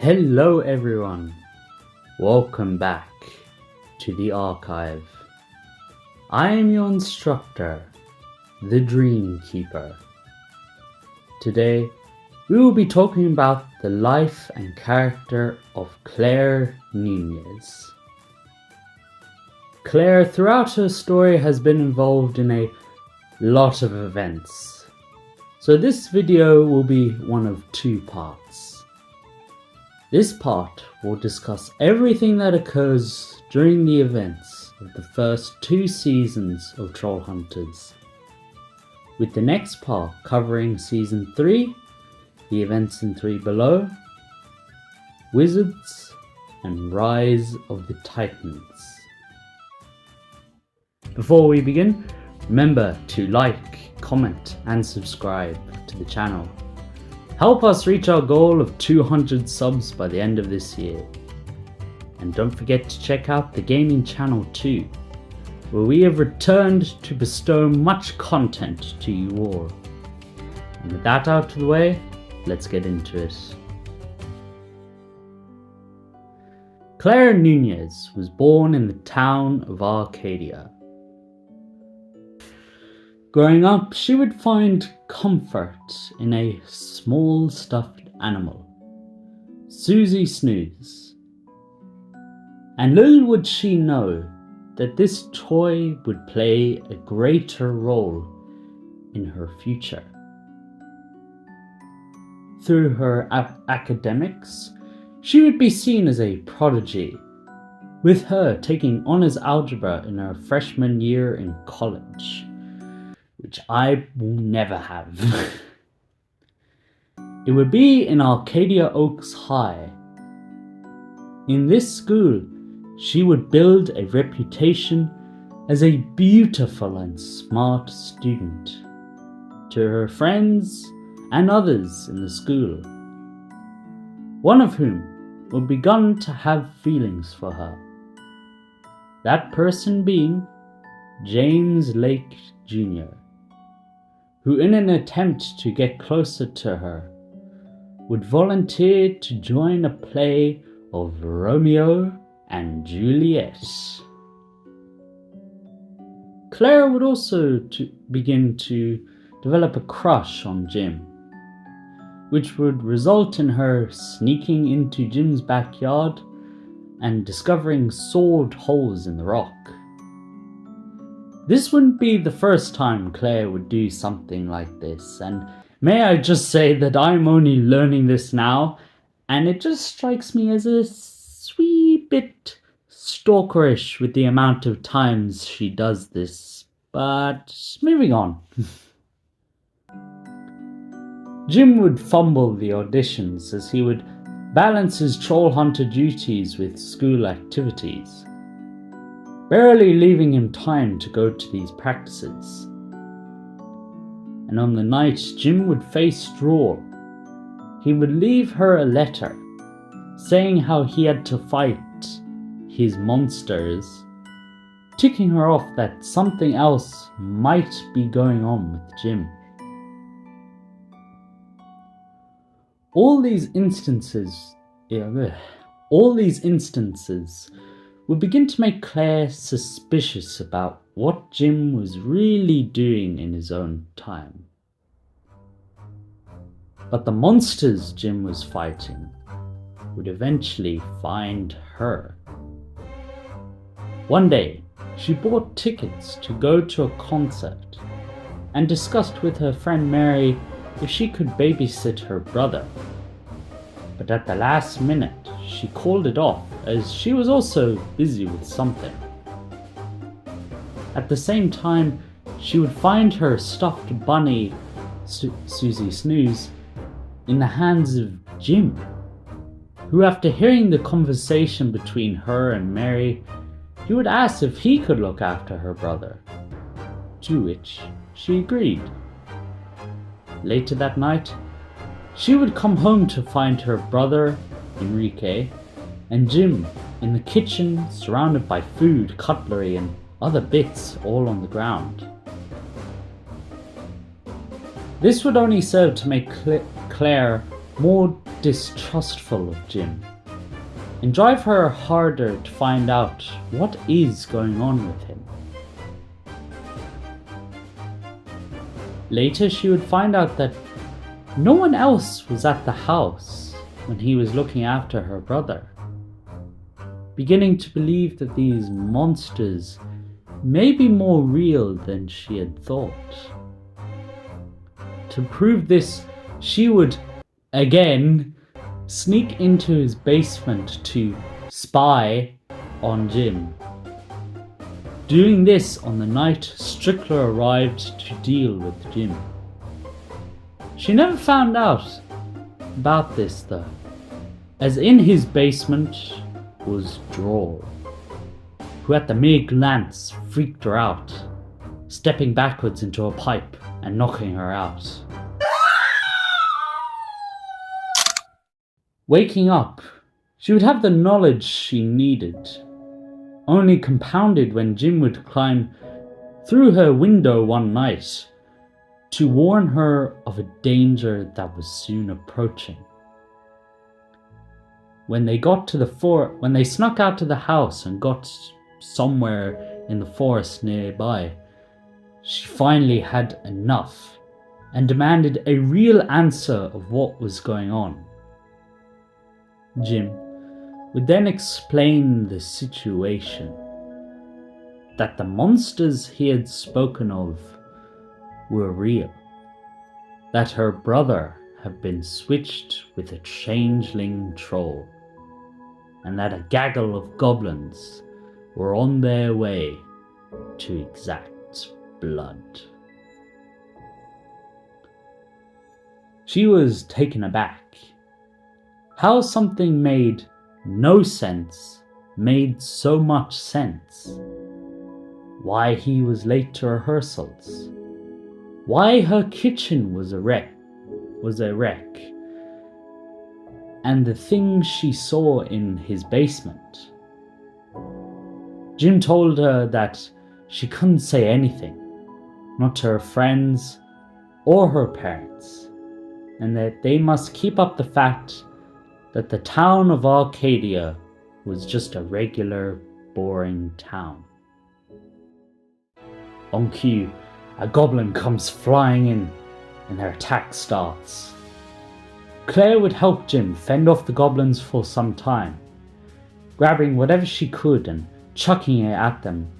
Hello everyone, welcome back to the archive. I am your instructor, the Dream Keeper. Today we will be talking about the life and character of Claire Nunez. Claire throughout her story has been involved in a lot of events, so this video will be one of two parts. This part will discuss everything that occurs during the events of the first two seasons of Trollhunters, with the next part covering Season 3, the events in 3 Below, Wizards, and Rise of the Titans. Before we begin, remember to like, comment, and subscribe to the channel. Help us reach our goal of 200 subs by the end of this year. And don't forget to check out the gaming channel too, where we have returned to bestow much content to you all. And with that out of the way, let's get into it. Claire Nunez was born in the town of Arcadia. Growing up, she would find comfort in a small stuffed animal, Susie Snooze. And little would she know that this toy would play a greater role in her future. Through her academics, she would be seen as a prodigy, with her taking honours algebra in her freshman year in college, which I will never have. It would be in Arcadia Oaks High. In this school, she would build a reputation as a beautiful and smart student to her friends and others in the school, one of whom would begun to have feelings for her. That person being James Lake Jr., who in an attempt to get closer to her, would volunteer to join a play of Romeo and Juliet. Claire would also begin to develop a crush on Jim, which would result in her sneaking into Jim's backyard and discovering sawed holes in the rock. This wouldn't be the first time Claire would do something like this, and may I just say that I'm only learning this now, and it just strikes me as a wee bit stalkerish with the amount of times she does this, but moving on. Jim would fumble the auditions as he would balance his troll hunter duties with school activities, barely leaving him time to go to these practices. And on the night Jim would face Drawl, he would leave her a letter saying how he had to fight his monsters, ticking her off that something else might be going on with Jim. All these instances would begin to make Claire suspicious about what Jim was really doing in his own time. But the monsters Jim was fighting would eventually find her. One day, she bought tickets to go to a concert and discussed with her friend Mary if she could babysit her brother. But at the last minute, she called it off as she was also busy with something. At the same time, she would find her stuffed bunny, Susie Snooze, in the hands of Jim, who, after hearing the conversation between her and Mary, he would ask if he could look after her brother, to which she agreed. Later that night, she would come home to find her brother, Enrique, and Jim in the kitchen, surrounded by food, cutlery, and other bits all on the ground. This would only serve to make Claire more distrustful of Jim and drive her harder to find out what is going on with him. Later, she would find out that no one else was at the house when he was looking after her brother, beginning to believe that these monsters may be more real than she had thought. To prove this, she would, again, sneak into his basement to spy on Jim. Doing this on the night Strickler arrived to deal with Jim. She never found out about this though, as in his basement was Droll, who at the mere glance freaked her out, stepping backwards into a pipe and knocking her out. Waking up, she would have the knowledge she needed, only compounded when Jim would climb through her window one night to warn her of a danger that was soon approaching. When they snuck out to the house and got somewhere in the forest nearby, she finally had enough and demanded a real answer of what was going on. Jim would then explain the situation, that the monsters he had spoken of were real, that her brother had been switched with a changeling troll, and that a gaggle of goblins were on their way to exact blood. She was taken aback. How something made no sense made so much sense. Why he was late to rehearsals. Why her kitchen was a wreck. And the things she saw in his basement. Jim told her that she couldn't say anything, not to her friends or her parents, and that they must keep up the fact that the town of Arcadia was just a regular, boring town. On cue, a goblin comes flying in and their attack starts. Claire would help Jim fend off the goblins for some time, grabbing whatever she could and chucking it at them.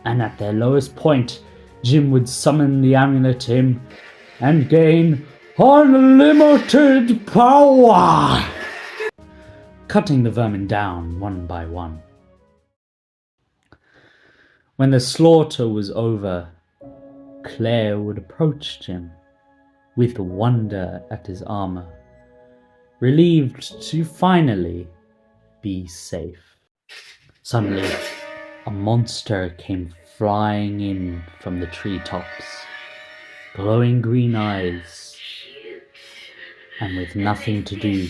And at their lowest point, Jim would summon the amulet to him and gain unlimited power, cutting the vermin down one by one. When the slaughter was over, Claire would approach Jim with wonder at his armor, relieved to finally be safe. Suddenly, a monster came flying in from the treetops, glowing green eyes. And with nothing to do,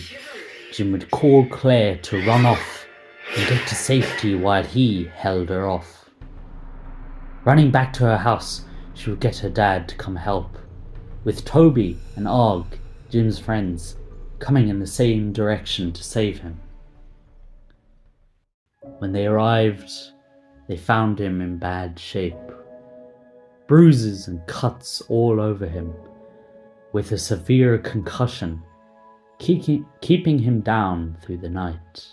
Jim would call Claire to run off and get to safety while he held her off. Running back to her house, she would get her dad to come help, with Toby and Og, Jim's friends, coming in the same direction to save him. When they arrived, they found him in bad shape, bruises and cuts all over him, with a severe concussion, keeping him down through the night.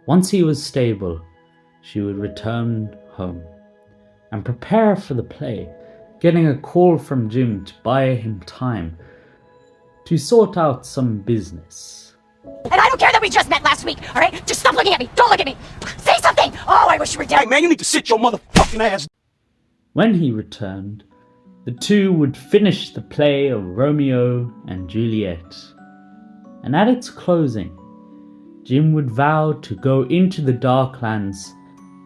Once he was stable, she would return home and prepare for the play, getting a call from Jim to buy him time to sort out some business. And I don't care that we just met last week, alright? Just stop looking at me! Don't look at me! Say something! Oh, I wish you were dead! Hey man, you need to sit your motherfucking ass. When he returned, the two would finish the play of Romeo and Juliet, and at its closing, Jim would vow to go into the Darklands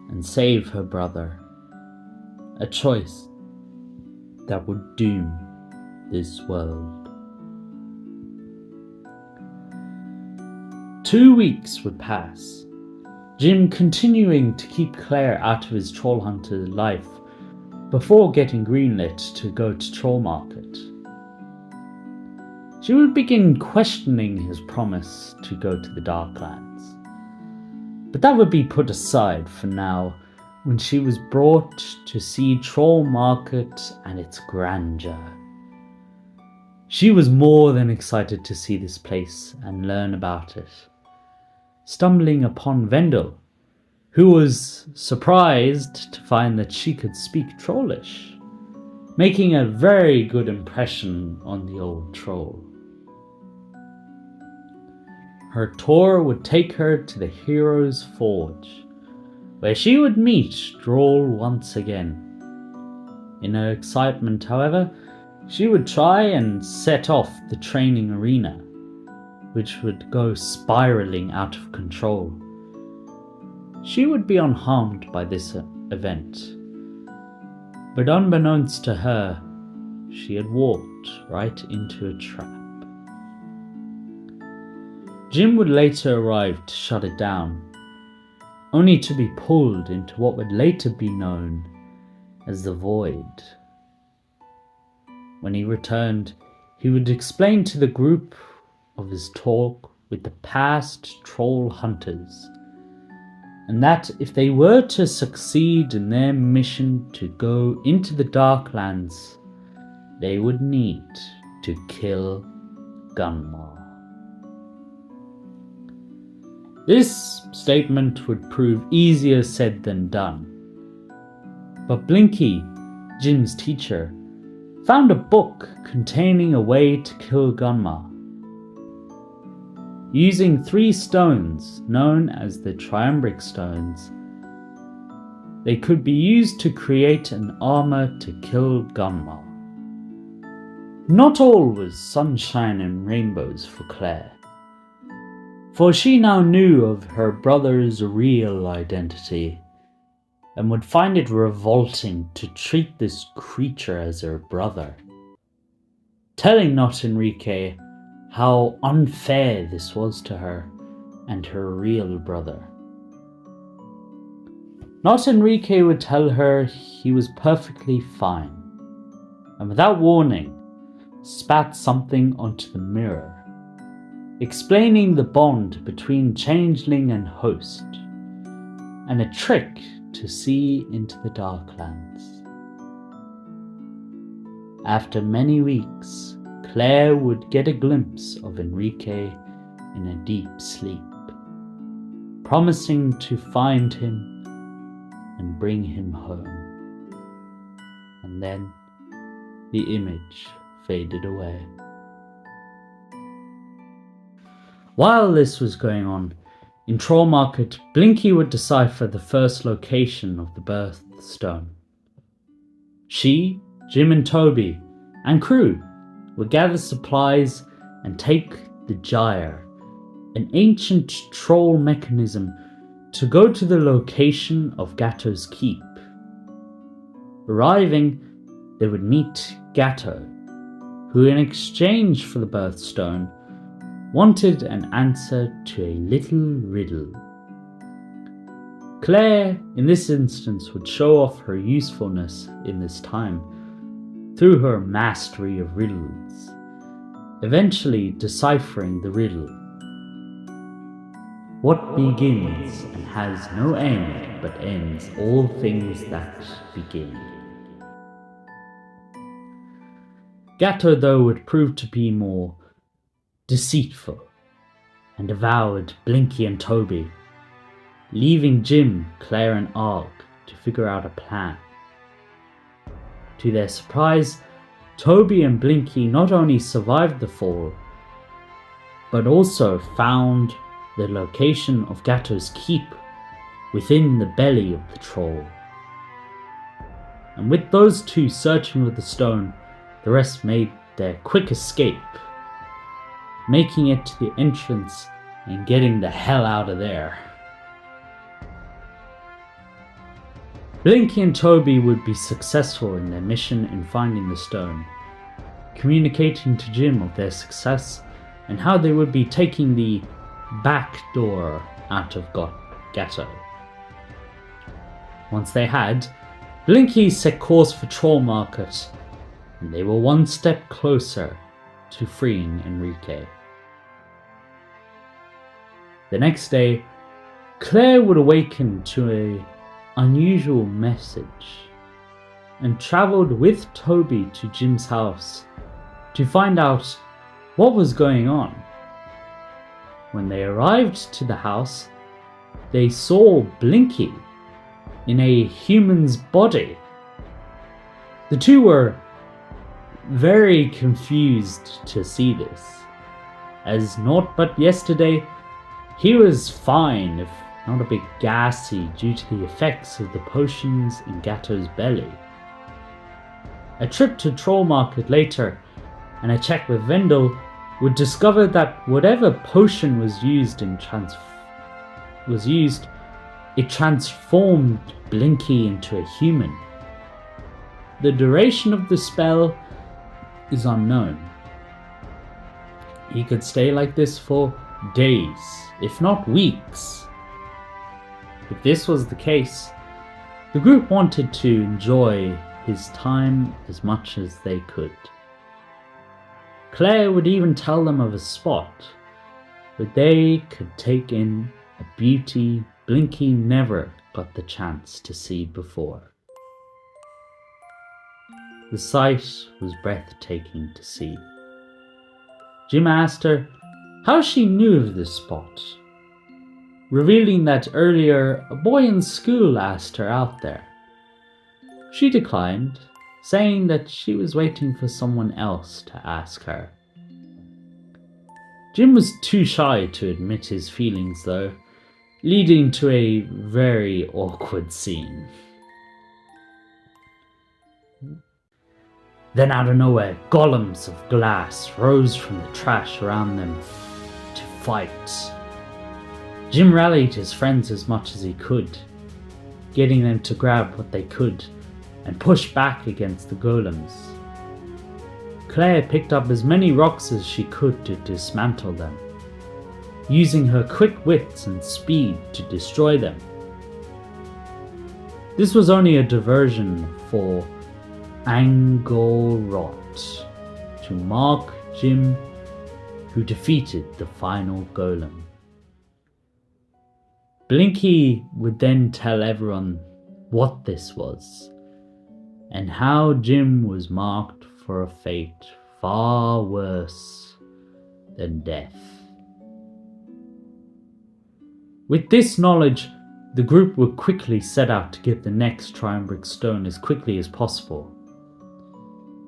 and save her brother, a choice that would doom this world. 2 weeks would pass, Jim continuing to keep Claire out of his Trollhunter life before getting greenlit to go to Troll Market. she would begin questioning his promise to go to the Darklands. But that would be put aside for now when she was brought to see Troll Market and its grandeur. She was more than excited to see this place and learn about it, stumbling upon Vendel, who was surprised to find that she could speak Trollish, making a very good impression on the old troll. Her tour would take her to the Hero's Forge, where she would meet Droll once again. In her excitement, however, she would try and set off the training arena, which would go spiraling out of control. She would be unharmed by this event, but unbeknownst to her, she had walked right into a trap. Jim would later arrive to shut it down, only to be pulled into what would later be known as the Void. When he returned, he would explain to the group of his talk with the past Trollhunters, and that if they were to succeed in their mission to go into the Darklands, they would need to kill Gunmar. This statement would prove easier said than done, but Blinky, Jim's teacher, found a book containing a way to kill Gunmar. Using 3 stones known as the triumbric stones, they could be used to create an armor to kill Gunmar. Not all was sunshine and rainbows for Claire, for she now knew of her brother's real identity and would find it revolting to treat this creature as her brother, telling Not Enrique how unfair this was to her and her real brother. Not Enrique would tell her he was perfectly fine, and without warning, spat something onto the mirror, explaining the bond between changeling and host, and a trick to see into the Darklands. After many weeks, Claire would get a glimpse of Enrique in a deep sleep, promising to find him and bring him home. And then the image faded away. While this was going on, in Troll Market, Blinky would decipher the first location of the birthstone. She, Jim and Toby, and crew would gather supplies and take the gyre, an ancient troll mechanism, to go to the location of Gatto's keep. Arriving, they would meet Gatto, who in exchange for the birthstone wanted an answer to a little riddle. Claire, in this instance, would show off her usefulness in this time through her mastery of riddles, eventually deciphering the riddle. What begins and has no end, but ends all things that begin. Gatto, though, would prove to be more deceitful, and devoured Blinky and Toby, leaving Jim, Claire and Arg to figure out a plan. To their surprise, Toby and Blinky not only survived the fall, but also found the location of Gatto's keep within the belly of the troll. And with those two searching with the stone, the rest made their quick escape, making it to the entrance and getting the hell out of there. Blinky and Toby would be successful in their mission in finding the stone, communicating to Jim of their success and how they would be taking the back door out of Gatto. Once they had, Blinky set course for Troll Market, and they were one step closer to freeing Enrique. The next day, Claire would awaken to an unusual message and travelled with Toby to Jim's house to find out what was going on. When they arrived to the house, they saw Blinky in a human's body. The two were very confused to see this, as not but yesterday he was fine, if not a bit gassy due to the effects of the potions in Gatto's belly. A trip to Troll Market later and a check with Vendel would discover that whatever potion was used, it transformed Blinky into a human. The duration of the spell is unknown. He could stay like this for days, if not weeks. If this was the case, the group wanted to enjoy his time as much as they could. Claire would even tell them of a spot where they could take in a beauty Blinky never got the chance to see before. The sight was breathtaking to see. Jim asked her how she knew of this spot, revealing that earlier a boy in school asked her out there. She declined, saying that she was waiting for someone else to ask her. Jim was too shy to admit his feelings though, leading to a very awkward scene. Then out of nowhere, golems of glass rose from the trash around them to fight. Jim rallied his friends as much as he could, getting them to grab what they could and push back against the golems. Claire picked up as many rocks as she could to dismantle them, using her quick wits and speed to destroy them. This was only a diversion for Angorot to mark Jim, who defeated the final golem. Blinky would then tell everyone what this was, and how Jim was marked for a fate far worse than death. With this knowledge, the group would quickly set out to get the next triumvirate stone as quickly as possible.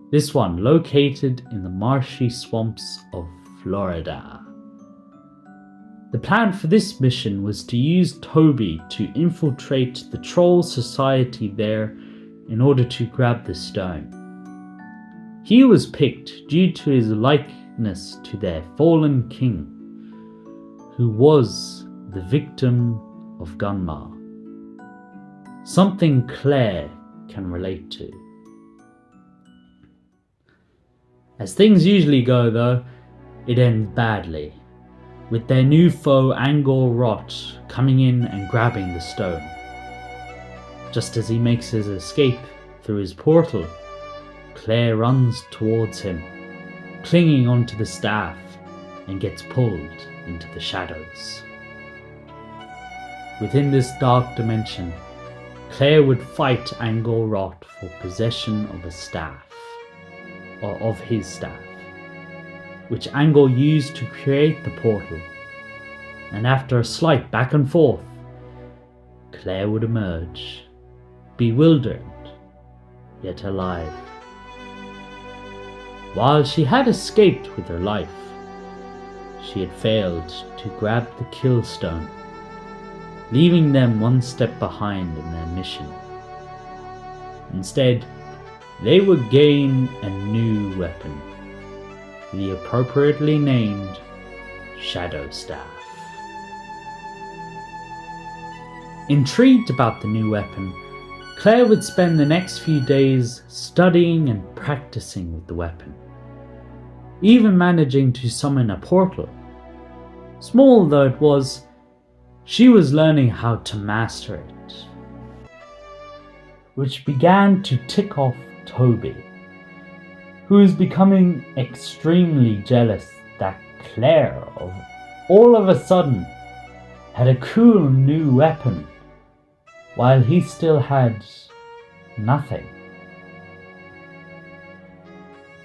This one located in the marshy swamps of Florida. The plan for this mission was to use Toby to infiltrate the troll society there in order to grab the stone. He was picked due to his likeness to their fallen king, who was the victim of Gunmar. Something Claire can relate to. As things usually go though, it ends badly, with their new foe Angor-Rot coming in and grabbing the stone. Just as he makes his escape through his portal, Claire runs towards him, clinging onto the staff, and gets pulled into the shadows. Within this dark dimension, Claire would fight Angor-Rot for possession of a staff, or of his staff, which Angor used to create the portal, and after a slight back and forth, Claire would emerge, bewildered, yet alive. While she had escaped with her life, she had failed to grab the kill stone, leaving them one step behind in their mission. Instead, they would gain a new weapon, the appropriately named Shadow Staff. Intrigued about the new weapon, Claire would spend the next few days studying and practicing with the weapon, even managing to summon a portal. Small though it was, she was learning how to master it, which began to tick off Toby. who is becoming extremely jealous that Claire, all of a sudden, had a cool new weapon, while he still had nothing.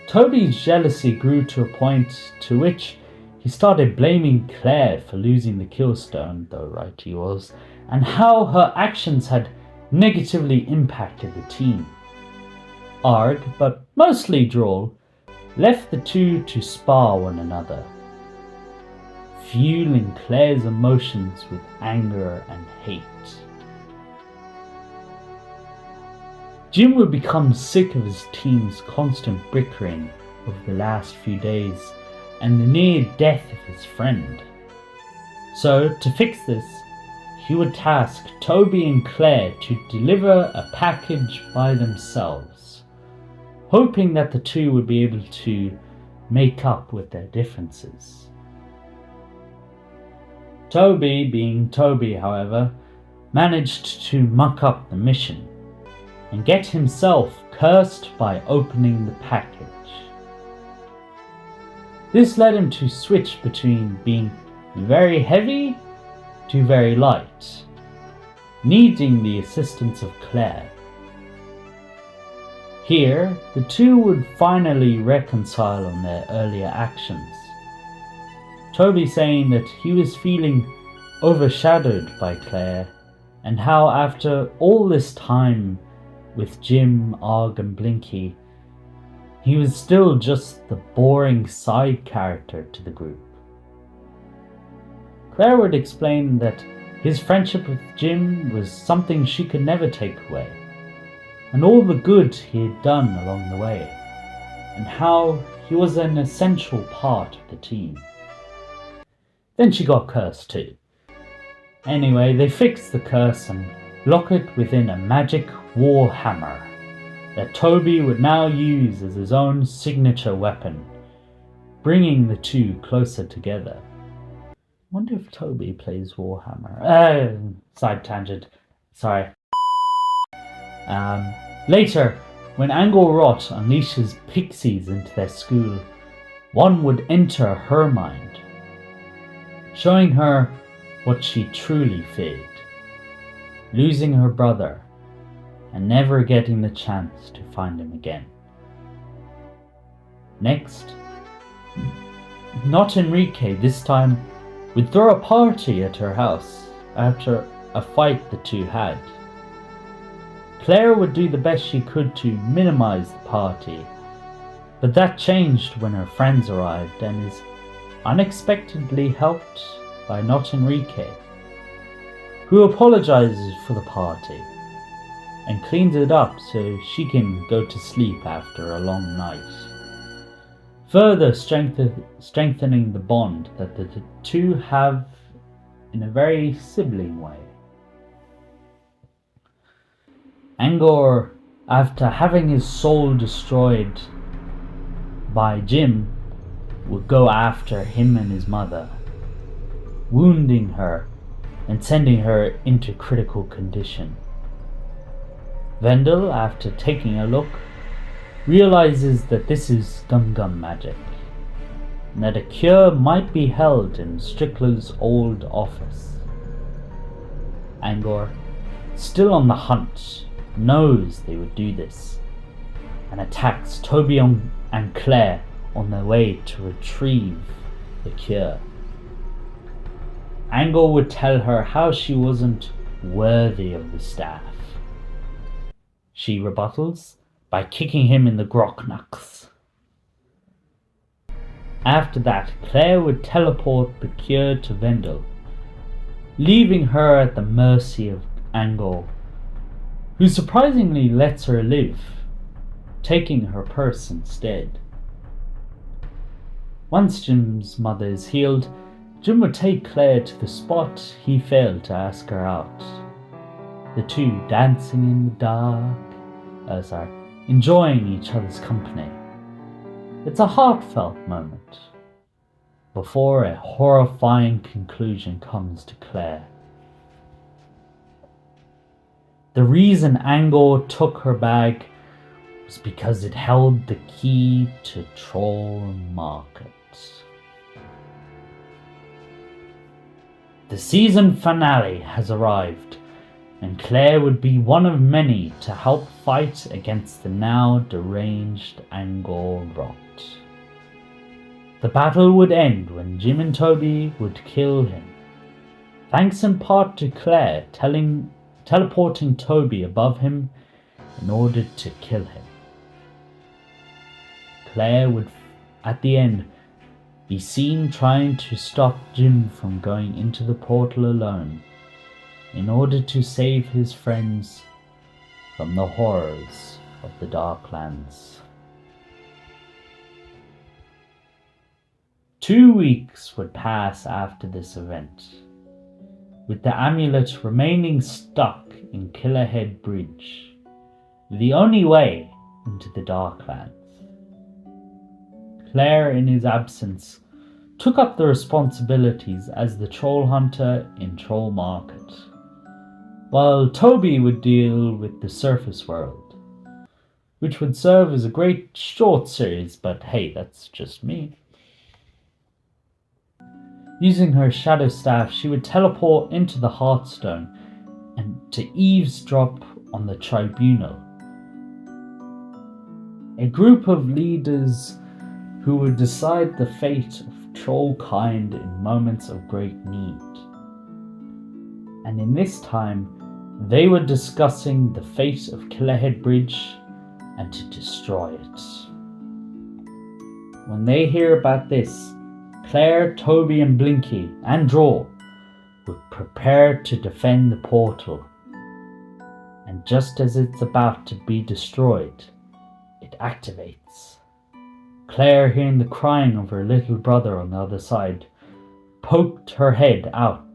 Toby's jealousy grew to a point to which he started blaming Claire for losing the Killstone, though right he was, and how her actions had negatively impacted the team. Ard, but mostly Droll, left the two to spar one another, fueling Claire's emotions with anger and hate. Jim would become sick of his team's constant bickering over the last few days and the near death of his friend. So, to fix this, he would task Toby and Claire to deliver a package by themselves, hoping that the two would be able to make up with their differences. Toby, being Toby, however, managed to muck up the mission and get himself cursed by opening the package. This led him to switch between being very heavy to very light, needing the assistance of Claire. Here, the two would finally reconcile on their earlier actions, Toby saying that he was feeling overshadowed by Claire, and how after all this time with Jim, Og and Blinky, he was still just the boring side character to the group. Claire would explain that his friendship with Jim was something she could never take away, and all the good he had done along the way, and how he was an essential part of the team. Then she got cursed too. Anyway, they fixed the curse and lock it within a magic war hammer that Toby would now use as his own signature weapon, bringing the two closer together. I wonder if Toby plays Warhammer. Side tangent. Sorry. Later, when Angor Rot unleashes pixies into their school, one would enter her mind, showing her what she truly feared: losing her brother and never getting the chance to find him again. Next, not Enrique this time would throw a party at her house after a fight the two had. Claire would do the best she could to minimize the party, but that changed when her friends arrived and is unexpectedly helped by Not Enrique, who apologizes for the party and cleans it up so she can go to sleep after a long night, further strengthening the bond that the two have in a very sibling way. Angor, after having his soul destroyed by Jim, would go after him and his mother, wounding her and sending her into critical condition. Vendel, after taking a look, realizes that this is gum magic, and that a cure might be held in Strickler's old office. Angor, still on the hunt, knows they would do this, and attacks Toby and Claire on their way to retrieve the cure. Angor would tell her how she wasn't worthy of the staff. She rebuttals by kicking him in the grocknucks. After that, Claire would teleport the cure to Vendel, leaving her at the mercy of Angor, who surprisingly lets her live, taking her purse instead. Once Jim's mother is healed, Jim would take Claire to the spot he failed to ask her out, the two dancing in the dark, enjoying each other's company. It's a heartfelt moment, before a horrifying conclusion comes to Claire. The reason Angor took her bag was was because it held the key to Troll Market. The season finale has arrived, and Claire would be one of many to help fight against the now deranged Angor Rot. The battle would end when Jim and Toby would kill him, thanks in part to Claire teleporting Toby above him in order to kill him. Claire would, at the end, be seen trying to stop Jim from going into the portal alone in order to save his friends from the horrors of the Darklands. 2 weeks would pass after this event, with the amulet remaining stuck in Killerhead Bridge, the only way into the Darklands. Claire, in his absence, took up the responsibilities as the troll hunter in Troll Market, while Toby would deal with the surface world, which would serve as a great short series, but hey, that's just me. Using her shadow staff, she would teleport into the Heartstone and to eavesdrop on the tribunal, a group of leaders who would decide the fate of trollkind in moments of great need. And in this time, they were discussing the fate of Killerhead Bridge and to destroy it. When they hear about this, Claire, Toby and Blinky and Draw would prepare to defend the portal. And just as it's about to be destroyed, it activates. Claire, hearing the crying of her little brother on the other side, poked her head out,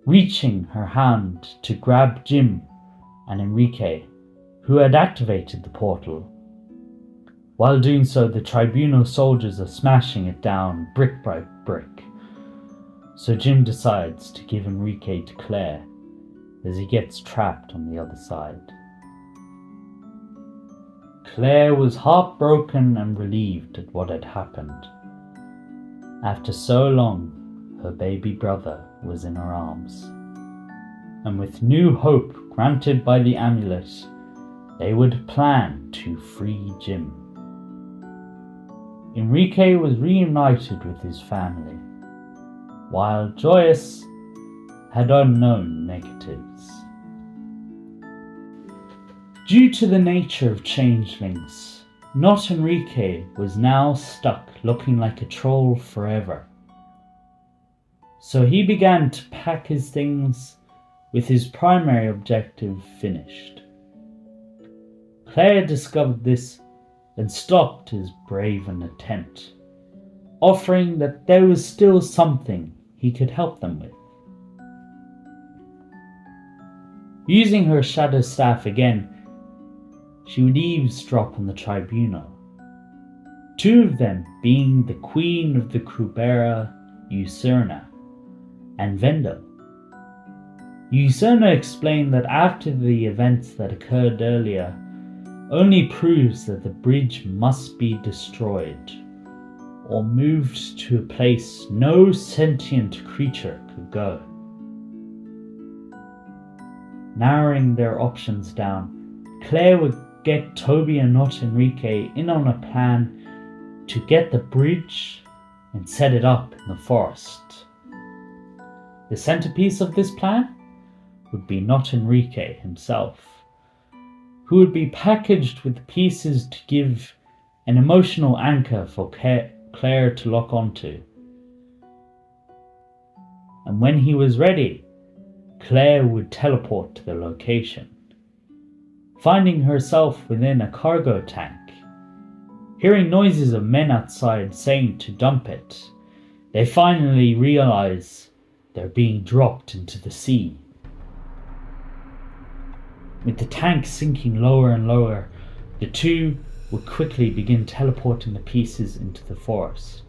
reaching her hand to grab Jim and Enrique, who had activated the portal. While doing so, the tribunal soldiers are smashing it down brick by brick. So Jim decides to give Enrique to Claire as he gets trapped on the other side. Claire was heartbroken and relieved at what had happened. After so long, her baby brother was in her arms, and with new hope granted by the amulet, they would plan to free Jim. Enrique was reunited with his family, while Joyous had unknown negatives. Due to the nature of changelings, Not Enrique was now stuck looking like a troll forever. So he began to pack his things with his primary objective finished. Claire discovered this and stopped his braven attempt, offering that there was still something he could help them with. Using her shadow staff again, she would eavesdrop on the tribunal, two of them being the Queen of the Krubera, Usurna, and Vendel. Usurna explained that after the events that occurred earlier only proves that the bridge must be destroyed or moved to a place no sentient creature could go. Narrowing their options down, Claire would get Toby and Not Enrique in on a plan to get the bridge and set it up in the forest. The centerpiece of this plan would be Not Enrique himself, who would be packaged with pieces to give an emotional anchor for Claire to lock onto. And when he was ready, Claire would teleport to the location, finding herself within a cargo tank. Hearing noises of men outside saying to dump it, they finally realize they're being dropped into the sea. With the tank sinking lower and lower, the two would quickly begin teleporting the pieces into the forest,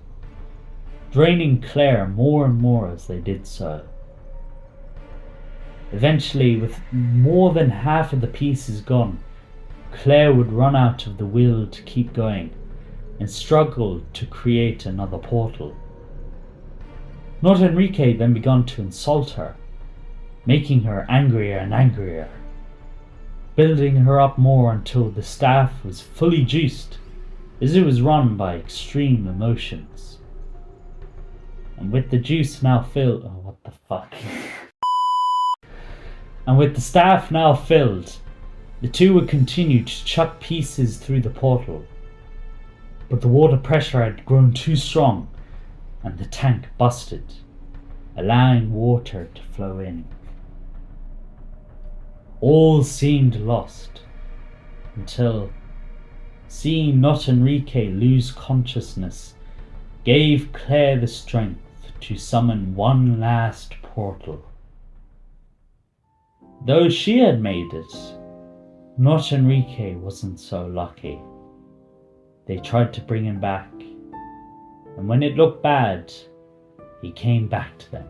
draining Claire more and more as they did so. Eventually, with more than half of the pieces gone, Claire would run out of the will to keep going and struggle to create another portal. Not Enrique then began to insult her, making her angrier and angrier, building her up more until the staff was fully juiced, as it was run by extreme emotions. And with the juice now filled, oh what the fuck. And with the staff now filled, the two would continue to chuck pieces through the portal. But the water pressure had grown too strong, and the tank busted, allowing water to flow in. All seemed lost, until seeing not Enrique lose consciousness gave Claire the strength to summon one last portal. Though she had made it, not Enrique wasn't so lucky. They tried to bring him back, and when it looked bad, he came back to them.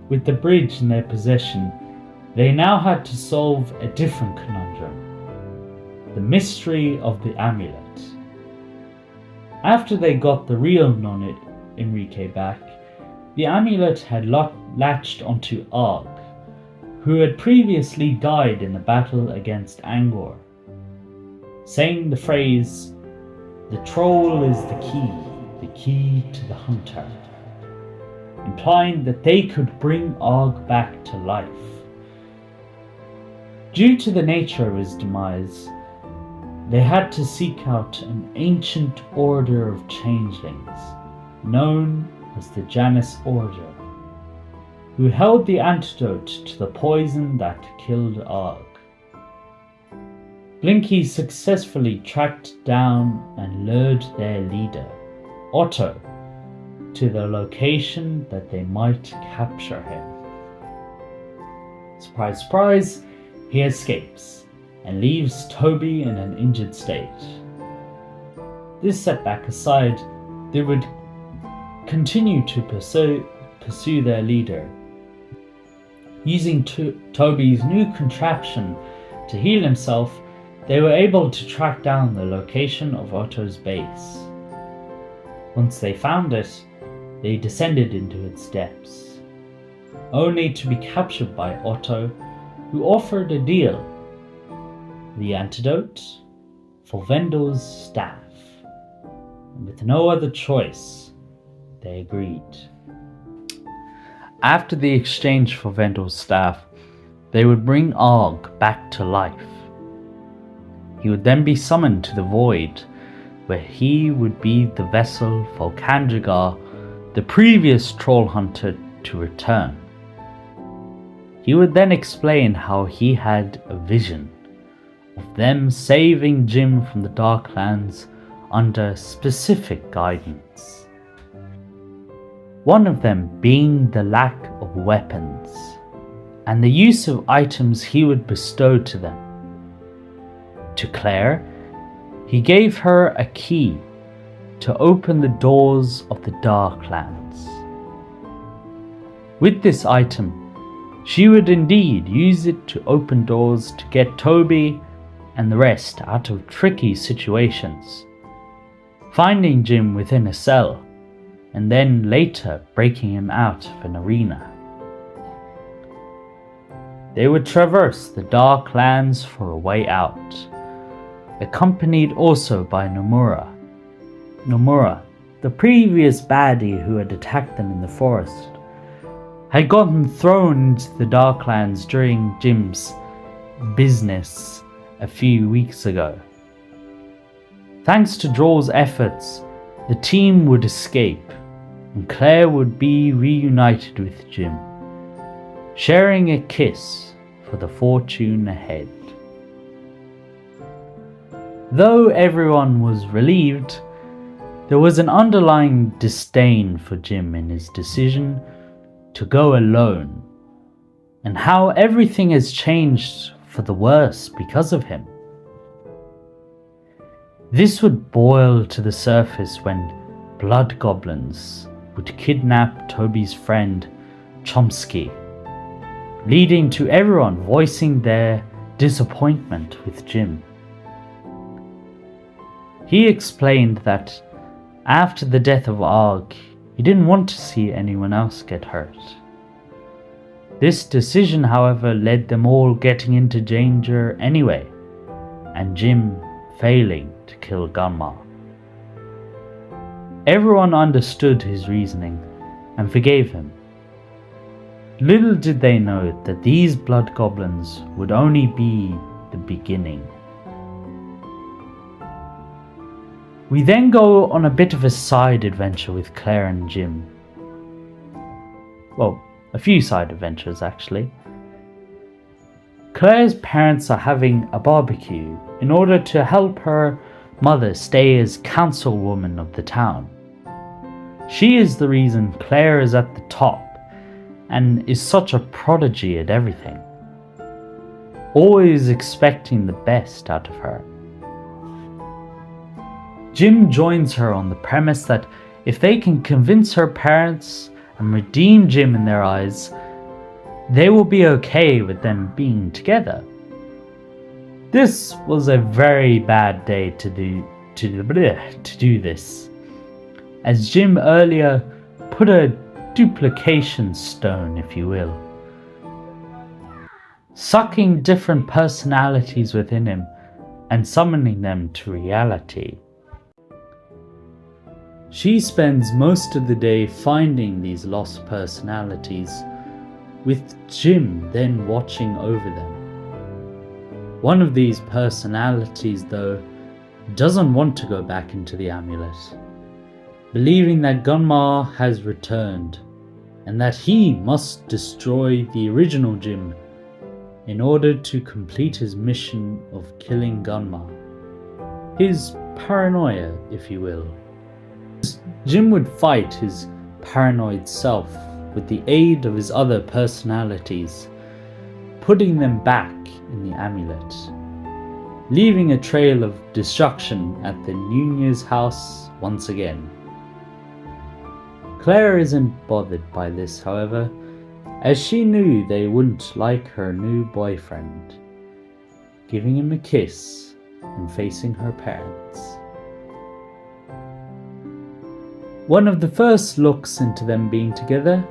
With the bridge in their possession, they now had to solve a different conundrum: the mystery of the amulet. After they got the real Enrique back, the amulet had latched onto Og, who had previously died in the battle against Angor, saying the phrase, "The troll is the key to the hunter," implying that they could bring Og back to life. Due to the nature of his demise, they had to seek out an ancient order of changelings, known as the Janus Order, who held the antidote to the poison that killed Og. Blinky successfully tracked down and lured their leader, Otto, to the location that they might capture him. Surprise, surprise, he escapes and leaves Toby in an injured state. This setback aside, they would continue to pursue their leader. Using Toby's new contraption to heal himself, they were able to track down the location of Otto's base. Once they found it, they descended into its depths, only to be captured by Otto, who offered a deal: the antidote for Vendel's staff. And with no other choice, they agreed. After the exchange for Vendel's staff, they would bring Og back to life. He would then be summoned to the Void, where he would be the vessel for Kandrigar, the previous Trollhunter, to return. He would then explain how he had a vision of them saving Jim from the Darklands under specific guidance. One of them being the lack of weapons, and the use of items he would bestow to them. To Claire, he gave her a key to open the doors of the Darklands. With this item, she would indeed use it to open doors to get Toby and the rest out of tricky situations, finding Jim within a cell, and then later breaking him out of an arena. They would traverse the Darklands for a way out, accompanied also by Nomura. Nomura, the previous baddie who had attacked them in the forest, had gotten thrown into the Darklands during Jim's business a few weeks ago. Thanks to Draw's efforts, the team would escape, and Claire would be reunited with Jim, sharing a kiss for the fortune ahead. Though everyone was relieved, there was an underlying disdain for Jim in his decision to go alone, and how everything has changed for the worse because of him. This would boil to the surface when blood goblins would kidnap Toby's friend Chomsky, leading to everyone voicing their disappointment with Jim. He explained that after the death of Og, he didn't want to see anyone else get hurt. This decision, however, led them all getting into danger anyway, and Jim failing to kill Gunma. Everyone understood his reasoning and forgave him. Little did they know that these blood goblins would only be the beginning. We then go on a bit of a side adventure with Claire and Jim. Well, a few side adventures actually. Claire's parents are having a barbecue in order to help her mother stay as councilwoman of the town. She is the reason Claire is at the top and is such a prodigy at everything, always expecting the best out of her. Jim joins her on the premise that if they can convince her parents and redeem Jim in their eyes, they will be okay with them being together. This was a very bad day to do this, as Jim earlier put a duplication stone, if you will, sucking different personalities within him and summoning them to reality. She spends most of the day finding these lost personalities, with Jim then watching over them. One of these personalities, though, doesn't want to go back into the amulet, believing that Gunma has returned and that he must destroy the original Jim in order to complete his mission of killing Gunma. His paranoia, if you will. Jim would fight his paranoid self with the aid of his other personalities, putting them back in the amulet, leaving a trail of destruction at the Nunez house once again. Claire isn't bothered by this, however, as she knew they wouldn't like her new boyfriend, giving him a kiss and facing her parents. One of the first looks into them being together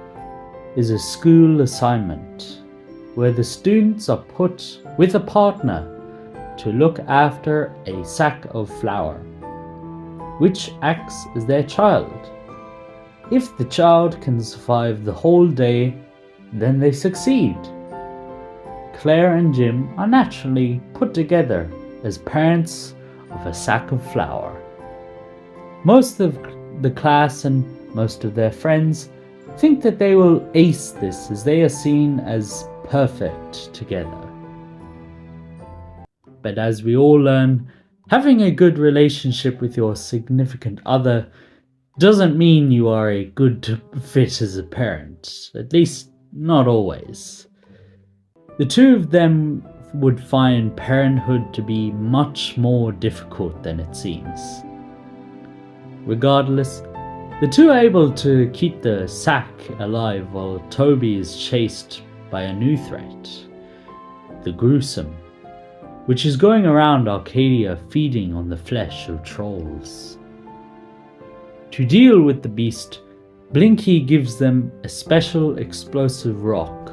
is a school assignment, where the students are put with a partner to look after a sack of flour, which acts as their child. If the child can survive the whole day, then they succeed. Claire and Jim are naturally put together as parents of a sack of flour. Most of the class and most of their friends think that they will ace this, as they are seen as perfect together. But as we all learn, having a good relationship with your significant other doesn't mean you are a good fit as a parent, at least not always. The two of them would find parenthood to be much more difficult than it seems. Regardless, the two are able to keep the sack alive while Toby is chased by a new threat, the Gruesome, which is going around Arcadia feeding on the flesh of trolls. To deal with the beast, Blinky gives them a special explosive rock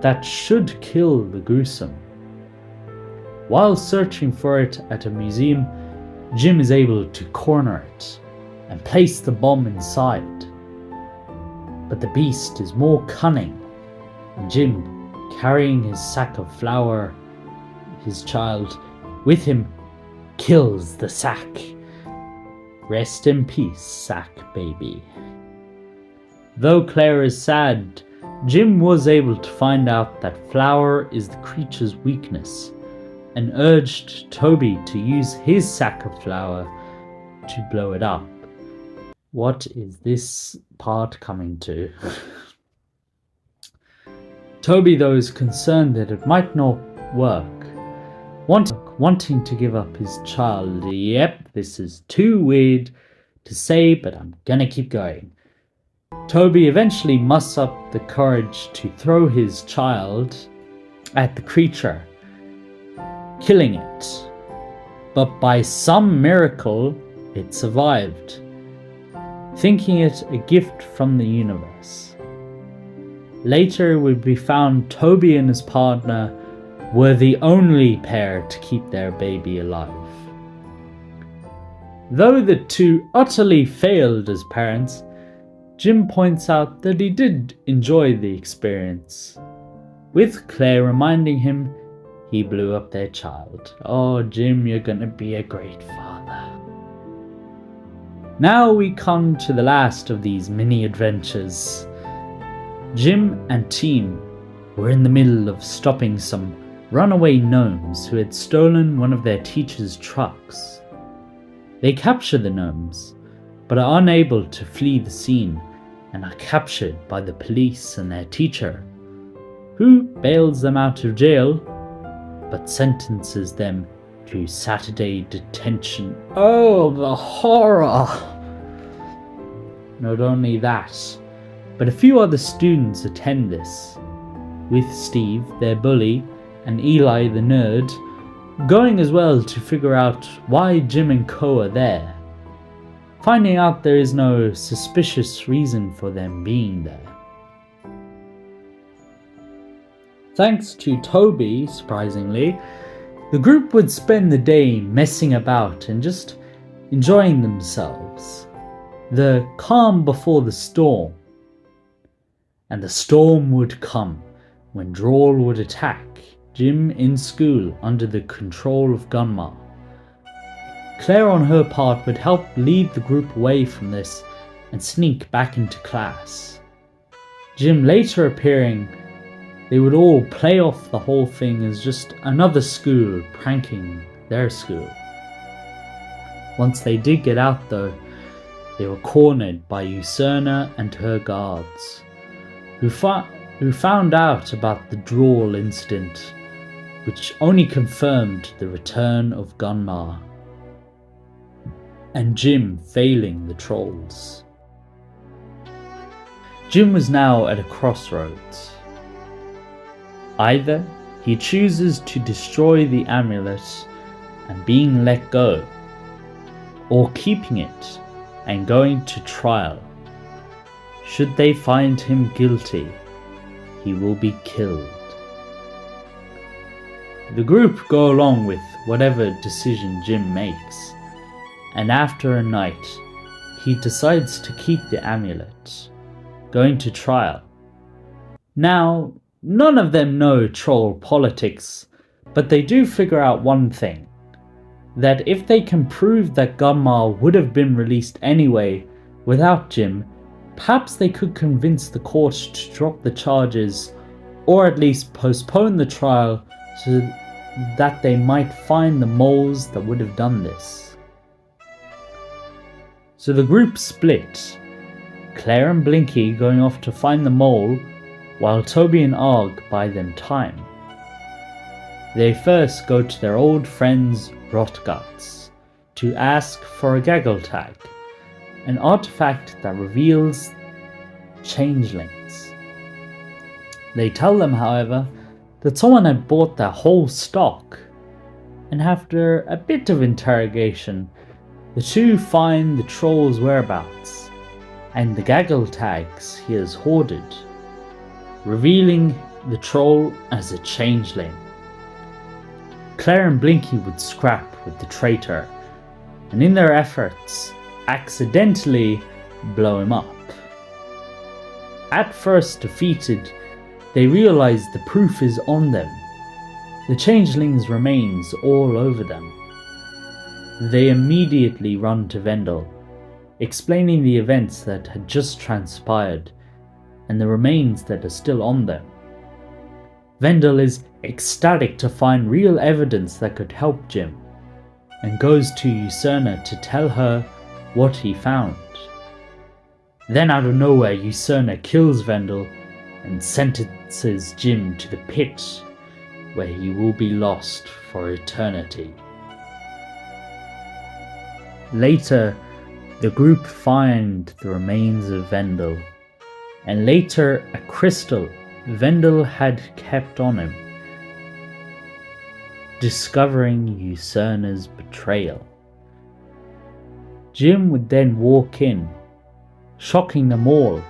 that should kill the Gruesome. While searching for it at a museum, Jim is able to corner it and place the bomb inside. But the beast is more cunning, and Jim, carrying his sack of flour, his child, with him, kills the sack. Rest in peace, sack baby. Though Claire is sad, Jim was able to find out that flour is the creature's weakness, and urged Toby to use his sack of flour to blow it up. What is this part coming to? Toby, though, is concerned that it might not work, wanting to give up his child. Yep, this is too weird to say, but I'm gonna keep going. Toby eventually musts up the courage to throw his child at the creature, killing it. But by some miracle, it survived, thinking it a gift from the universe. Later, it would be found Toby and his partner were the only pair to keep their baby alive. Though the two utterly failed as parents, Jim points out that he did enjoy the experience, with Claire reminding him he blew up their child. Oh, Jim, you're gonna be a great father. Now we come to the last of these mini adventures. Jim and team were in the middle of stopping some runaway gnomes who had stolen one of their teacher's trucks. They capture the gnomes, but are unable to flee the scene and are captured by the police and their teacher, who bails them out of jail but sentences them to Saturday detention. Oh, the horror! Not only that, but a few other students attend this, with Steve, their bully, and Eli the nerd, going as well to figure out why Jim and Co are there, finding out there is no suspicious reason for them being there. Thanks to Toby, surprisingly, the group would spend the day messing about and just enjoying themselves. The calm before the storm. And the storm would come when Drawl would attack Jim in school under the control of Gunmar. Claire on her part would help lead the group away from this and sneak back into class. Jim later appearing, they would all play off the whole thing as just another school pranking their school. Once they did get out though, they were cornered by Usurna and her guards, who found out about the Drawl incident, which only confirmed the return of Gunmar, and Jim failing the trolls. Jim was now at a crossroads. Either he chooses to destroy the amulet and being let go, or keeping it and going to trial. Should they find him guilty, he will be killed. The group go along with whatever decision Jim makes, and after a night, he decides to keep the amulet, going to trial. Now, none of them know troll politics, but they do figure out one thing, that if they can prove that Gunmar would have been released anyway without Jim, perhaps they could convince the court to drop the charges, or at least postpone the trial so that they might find the moles that would have done this. So the group split, Claire and Blinky going off to find the mole, while Toby and Arg buy them time. They first go to their old friends Rotguts to ask for a gaggle tag, an artifact that reveals changelings. They tell them, however, that someone had bought their whole stock, and after a bit of interrogation, the two find the troll's whereabouts and the gaggle tags he has hoarded, revealing the troll as a changeling. Claire and Blinky would scrap with the traitor, and in their efforts, accidentally blow him up. At first defeated, they realize the proof is on them. The changeling's remains all over them. They immediately run to Vendel, explaining the events that had just transpired and the remains that are still on them. Vendel is ecstatic to find real evidence that could help Jim, and goes to Usurna to tell her what he found. Then out of nowhere, Usurna kills Vendel and sentences Jim to the pit, where he will be lost for eternity. Later, the group find the remains of Vendel, and later a crystal Vendel had kept on him. discovering Usurna's betrayal. Jim would then walk in, shocking them all.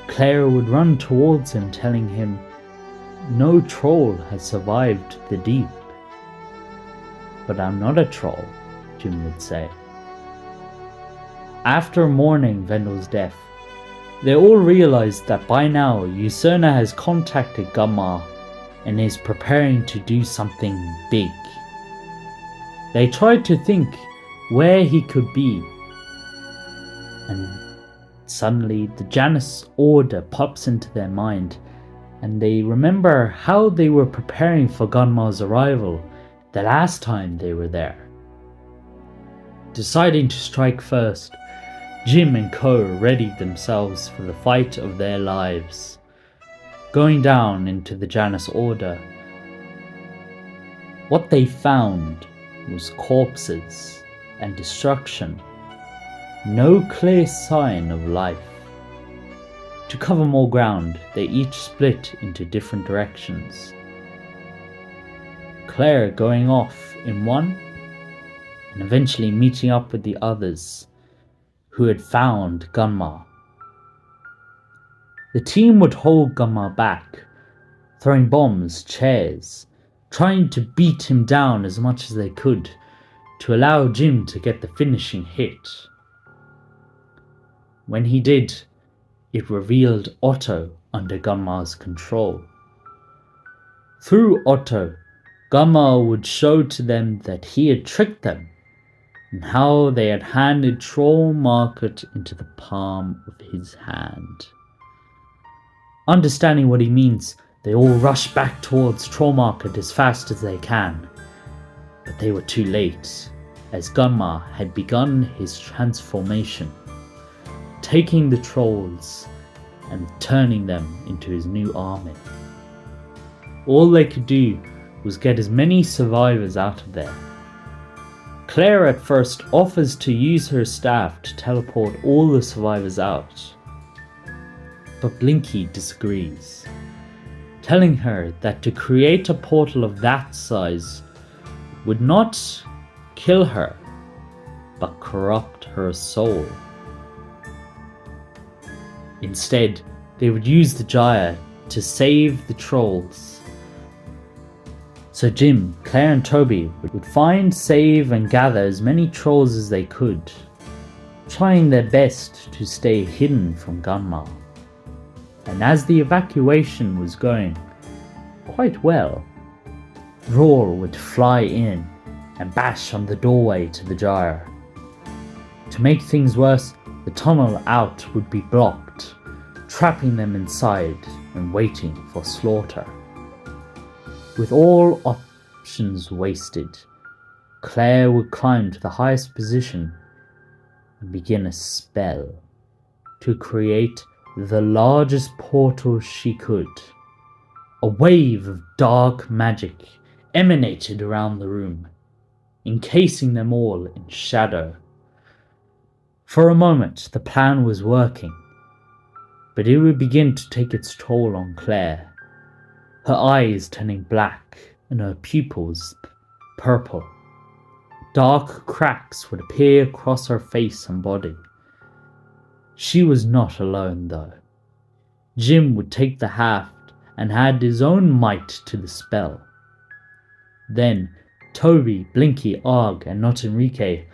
Claire would run towards him, telling him no troll has survived the deep. "But I'm not a troll," Jim would say. After mourning Vendel's death, they all realized that by now Usurna has contacted Gunmar and is preparing to do something big. They tried to think where he could be, and suddenly the Janus Order pops into their mind, and they remember how they were preparing for Gunmar's arrival the last time they were there. Deciding to strike first, Jim and Co readied themselves for the fight of their lives, going down into the Janus Order. What they found was corpses and destruction, no clear sign of life. To cover more ground, they each split into different directions. Claire going off in one, and eventually meeting up with the others who had found Gunmar. The team would hold Gunmar back, throwing bombs, chairs, trying to beat him down as much as they could to allow Jim to get the finishing hit. When he did, it revealed Otto under Gunmar's control. Through Otto, Gunmar would show to them that he had tricked them, and how they had handed Troll Market into the palm of his hand. Understanding what he means, they all rush back towards Troll Market as fast as they can. But they were too late, as Gunmar had begun his transformation, taking the trolls and turning them into his new army. All they could do was get as many survivors out of there. Claire at first offers to use her staff to teleport all the survivors out, but Blinky disagrees, telling her that to create a portal of that size would not kill her, but corrupt her soul. Instead, they would use the gyre to save the trolls. So Jim, Claire and Toby would find, save and gather as many trolls as they could, trying their best to stay hidden from Gunmar. And as the evacuation was going quite well, Roar would fly in and bash on the doorway to the gyre. To make things worse, the tunnel out would be blocked, trapping them inside and waiting for slaughter. With all options wasted, Claire would climb to the highest position and begin a spell to create the largest portal she could. A wave of dark magic emanated around the room, encasing them all in shadow. For a moment, the plan was working, but it would begin to take its toll on Claire, her eyes turning black and her pupils purple. Dark cracks would appear across her face and body. She was not alone though. Jim would take the haft and add his own might to the spell. Then Toby, Blinky, Og and Not Enrique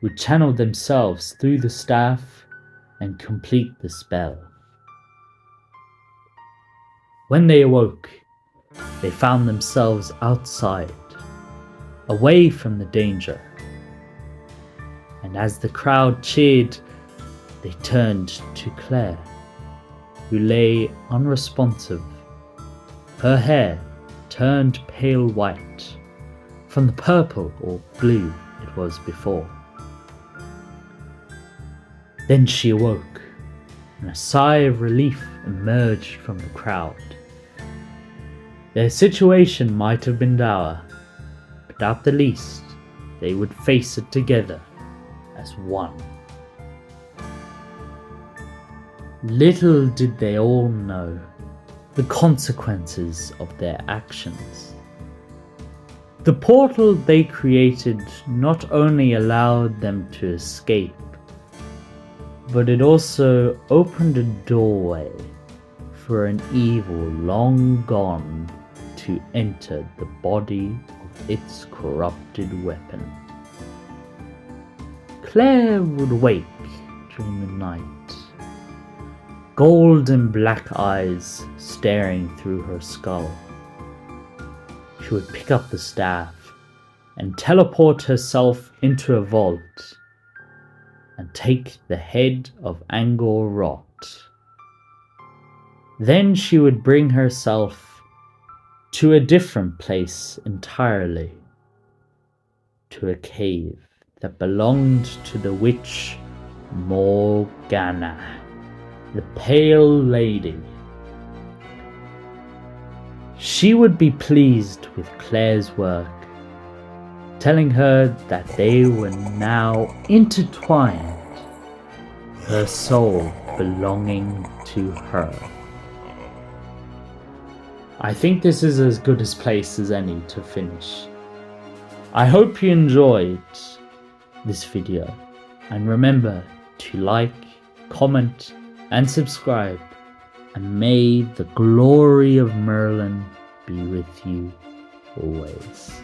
would channel themselves through the staff and complete the spell. When they awoke, they found themselves outside, away from the danger. And as the crowd cheered, they turned to Claire, who lay unresponsive, her hair turned pale white from the purple or blue it was before. Then she awoke, and a sigh of relief emerged from the crowd. Their situation might have been dour, but at the least they would face it together as one. Little did they all know the consequences of their actions. The portal they created not only allowed them to escape, but it also opened a doorway for an evil long gone to enter the body of its corrupted weapon. Claire would wake during the night, gold and black eyes staring through her skull. She would pick up the staff and teleport herself into a vault and take the head of Angor Rot. Then she would bring herself to a different place entirely, to a cave that belonged to the witch Morgana, the Pale Lady. She would be pleased with Claire's work, telling her that they were now intertwined, her soul belonging to her. I think this is as good a place as any to finish. I hope you enjoyed this video, and remember to like, comment and subscribe, and may the glory of Merlin be with you always.